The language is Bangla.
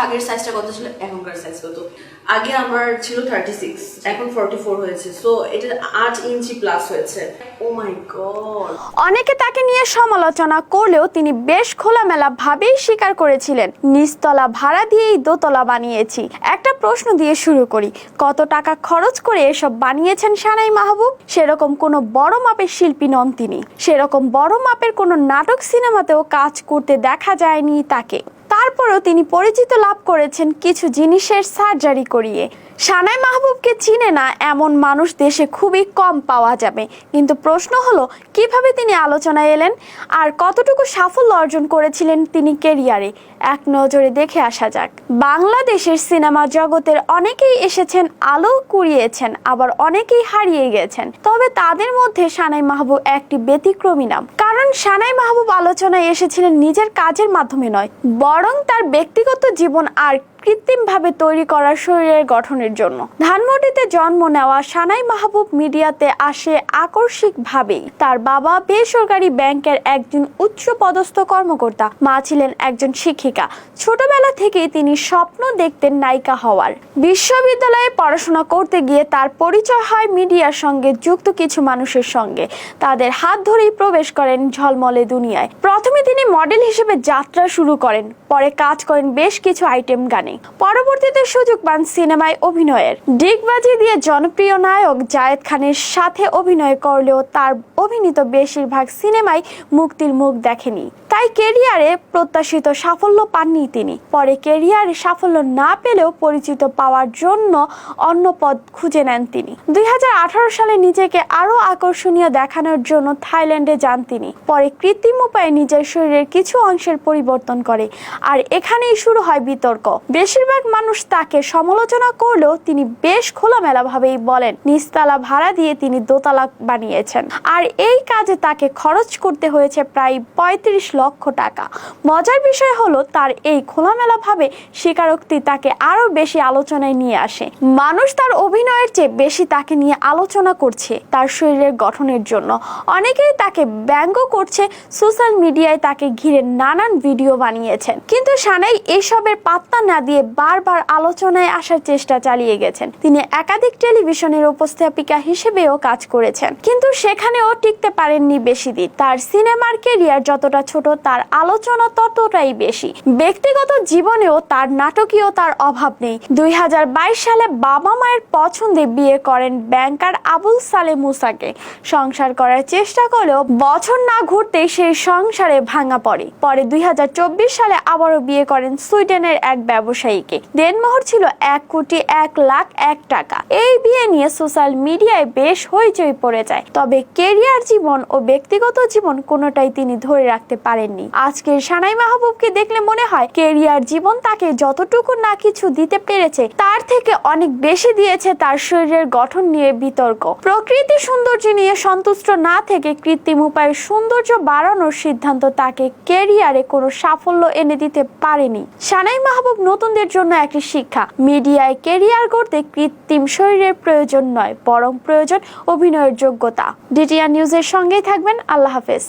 আগের সাইজটা কত ছিল, এখনকার সাইজ কত? আগে আমার ছিল 36, এখন 44 হয়েছে। সো এটা 8 ইঞ্চি প্লাস হয়েছে। ও মাই গড। অনেকে তাকে নিয়ে সমালোচনা করলেও তিনি বেশ খোলামেলা ভাবেই স্বীকার করেছিলেন, নিচতলা ভাড়া দিয়েই দোতলা বানিয়েছি। একটা প্রশ্ন দিয়ে শুরু করি, কত টাকা খরচ করে এসব বানিয়েছেন সানাই মাহবুব? সেরকম কোনো বড় মাপের শিল্পী নন তিনি। সেরকম বড় মাপের কোনো নাটক সিনেমাতেও কাজ করতে দেখা যায়নি তাকে। তারপরেও তিনি পরিচিত লাভ করেছেন কিছু জিনিসের সার্জারি করিয়ে। সানাই মাহবুবকে চিনে না এমন মানুষ দেশে খুবই কম পাওয়া যাবে। কিন্তু প্রশ্ন হলো, কিভাবে তিনি আলোচনায় এলেন আর কতটুকু সাফল্য অর্জন করেছিলেন তিনি ক্যারিয়ারে? এক নজরে দেখে আসা যাক। বাংলাদেশের সিনেমা জগতের অনেকেই এসেছেন, আলো কুড়িয়েছেন, আবার অনেকেই হারিয়ে গেছেন। তবে তাদের মধ্যে সানাই মাহবুব একটি ব্যতিক্রমী নাম। কারণ সানাই মাহবুব আলোচনায় এসেছিলেন নিজের কাজের মাধ্যমে নয়, বরং তার ব্যক্তিগত জীবন আর কৃত্রিমভাবে তৈরি করা শরীরের গঠনের জন্য। ধানমন্ডিতে জন্ম নেওয়া সানাই মাহবুব মিডিয়াতে আসে আকস্মিকভাবেই। তার বাবা বেসরকারি ব্যাংকের একজন উচ্চ পদস্থ কর্মকর্তা, মা ছিলেন একজন শিক্ষিকা। ছোটবেলা থেকেই তিনি স্বপ্ন দেখতেন নায়িকা হওয়ার। বিশ্ববিদ্যালয়ে পড়াশোনা করতে গিয়ে তার পরিচয় হয় মিডিয়ার সঙ্গে যুক্ত কিছু মানুষের সঙ্গে। তাদের হাত ধরেই প্রবেশ করেন ঝলমলে দুনিয়ায়। প্রথমে তিনি মডেল হিসেবে যাত্রা শুরু করেন, পরে কাজ করেন বেশ কিছু আইটেম গানে। পরবর্তীতে সুযোগ পান সিনেমায় অভিনয়ের। ডিগবাজি দিয়ে জনপ্রিয় নায়ক জায়েদ খানের সাথে অভিনয় করলেও তার অভিনীত বেশিরভাগ সিনেমায় মুক্তির মুখ দেখেনি। তাই ক্যারিয়ারে প্রত্যাশিত সাফল্য পাননি তিনি। পরে ক্যারিয়ারে সাফল্য না পেলেও পরিচিত পাওয়ার জন্য অন্য পথ খুঁজে নেন তিনি। 2018 সালে নিজেকে আরো আকর্ষণীয় দেখানোর জন্য থাইল্যান্ডে যান তিনি। পরে কৃত্রিম উপায়ে নিজের শরীরের কিছু অংশের পরিবর্তন করে, আর এখানেই শুরু হয় বিতর্ক। বেশিরভাগ মানুষ তাকে সমালোচনা করলেও তিনি বেশ খোলামেলা ভাবেই বলেন, নিচতলা ভাড়া দিয়ে তিনি দোতলা বানিয়েছেন, আর এই কাজে তাকে খরচ করতে হয়েছে প্রায় 35 লক্ষ টাকা। মজার বিষয় হলো, তার এই খোলামেলা ভাবে স্বীকারোক্তি তাকে আরো বেশি আলোচনায় নিয়ে আসে। মানুষ তার অভিনয়ের চেয়ে বেশি তাকে নিয়ে আলোচনা করছে তার শরীরের গঠনের জন্য। অনেকেই তাকে ব্যঙ্গ করছে, সোশ্যাল মিডিয়ায় তাকে ঘিরে নানান ভিডিও বানিয়েছেন। কিন্তু সানাই এসবের পাত্তা না দিয়ে বারবার আলোচনায় আসার চেষ্টা চালিয়ে গেছেন। তিনি একাধিক টেলিভিশনের উপস্থাপিকা হিসেবেও কাজ করেছেন, কিন্তু সেখানেও টিকতে পারেননি বেশি দিন। তার সিনেমার ক্যারিয়ার যতটা ছোট, তার আলোচনা ততটাই বেশি। ব্যক্তিগত জীবনেও তার নাটকীয়তার অভাব নেই। 2022 সালে বাবা মায়ের পছন্দে বিয়ে করেন ব্যাংকার আবুল সালে মুসাকে। সংসার করার চেষ্টা করলেও বছর না ঘুরতেই সেই সংসারে ভাঙা পড়ে। পরে 2024 সালে আবারও বিয়ে করেন সুইডেনের এক ব্যবসায়ীকে। দেনমোহর ছিল 1,01,01,000 টাকা। এই বিয়ে নিয়ে সোশ্যাল মিডিয়ায় বেশ হইচই পড়ে যায়। তবে ক্যারিয়ার জীবন ও ব্যক্তিগত জীবন কোনোটাই তিনি ধরে রাখতে পারেননি। আজকের সানাই মাহবুবকে দেখলে মনে হয় ক্যারিয়ার জীবন তাকে যতটুকু না কিছু দিতে পেরেছে, তার থেকে অনেক বেশি দিয়েছে তার শরীরের গঠন নিয়ে বিতর্ক। প্রকৃতি সৌন্দর্য নিয়ে সন্তুষ্ট না থেকে কৃত্রিম উপায়ে সৌন্দর্য বাড়ানোর সিদ্ধান্ত তাকে ক্যারিয়ারে কোনো সাফল্য এনে দিতে পারেনি। সানাই মাহবুব নতুনদের জন্য একটি শিক্ষা, মিডিয়ায় ক্যারিয়ার করতে কৃত্রিম শরীরের প্রয়োজন নয়, বরং প্রয়োজন অভিনয়ের যোগ্যতা। ডিটিআর নিউজের সঙ্গেই থাকবেন। আল্লাহ হাফেজ।